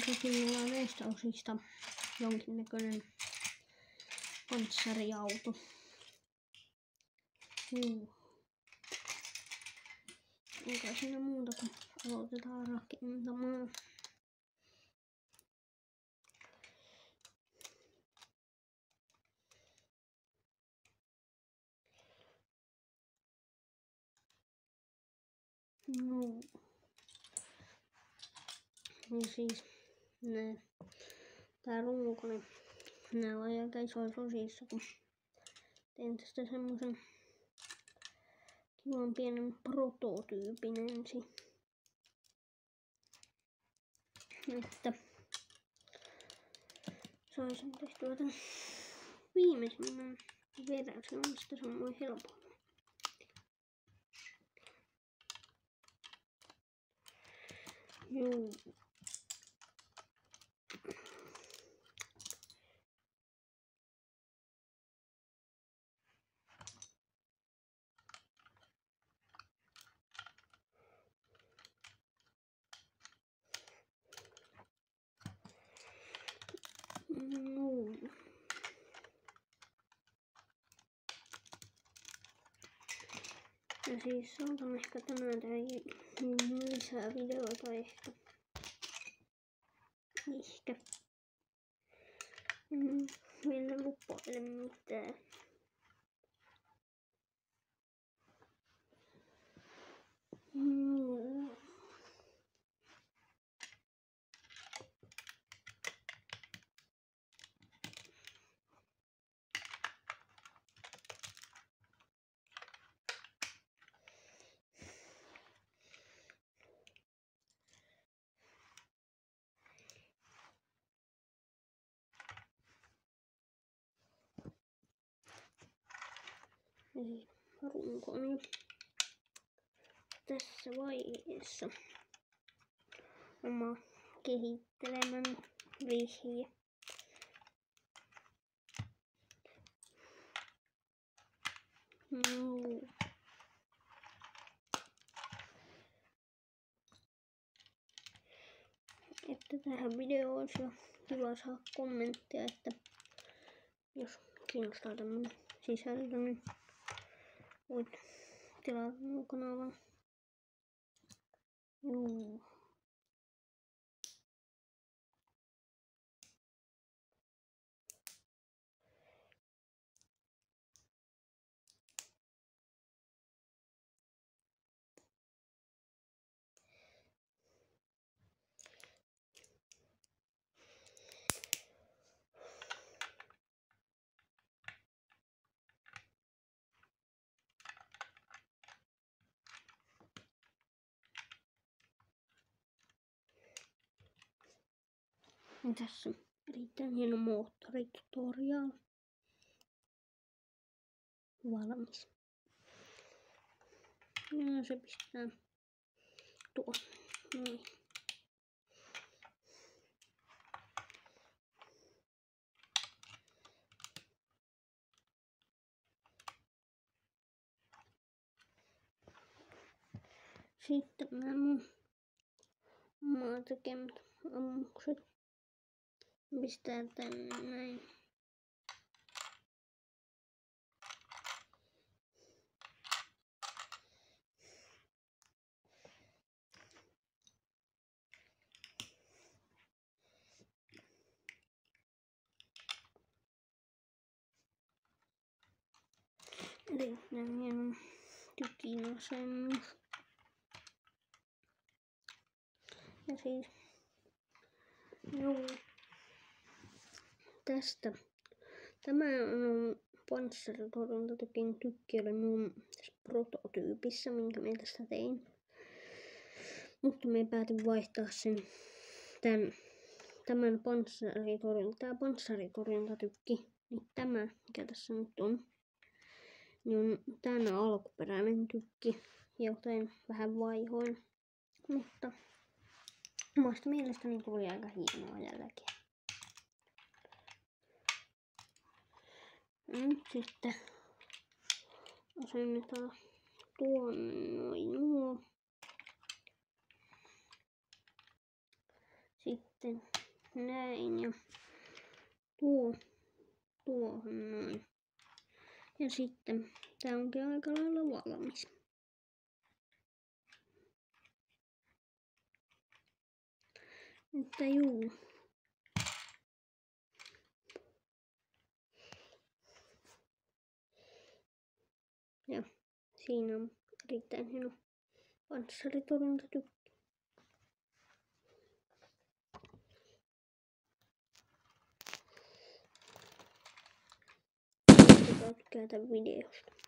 Toki mulla on näistä osista jonkinnäköinen panssariauto. Eikä siinä muuta kuin aloitetaan rakentamaan. Ja siis tää runkoni, nää on aika isoissa osissa, kun teen tästä semmosen kivan pienen prototyypin ensin. Että saisin tehtyä tän viimeisimmän version, mistä se on noin helpommin. Ja siis saatan ehkä tänään tehdä lisää videoita ehkä. En lupaile mitään. Eli runkoni tässä vaiheessa oma kehittelemän vihje. Että tähän videoon olisi jo kiva saada kommenttia, että jos kiinnostaa tämmönen sisältö, niin voit tilata mun kanavan. Tässä on erittäin hieno moottoritutorial valmis. Ja se pistää tuonne. Noin. Sitten nämä mun tekemät ammukset pistää tänne näin. Erittäin hieno tykin asennus. Ja siis tästä. Tämä on panssaritorjuntatykin tykki oli mun prototyypissä, minkä mä tästä tein. Mutta mä päätin vaihtaa sen tämän panssaritorjuntatykki. Niin tämä, mikä tässä nyt on, niin on tämän alkuperäinen tykki, joten vähän vaihoin. Mutta omasta mielestäni tuli aika hienoa jälkeä. Nyt sitten asennetaan tuonne noin nuo. sitten näin ja tuohon noin. Ja sitten tää onkin aika lailla valmis. Mutta juu. Ja siinä on erittäin hieno panssaritorjuntatykki. Tykkää videosta.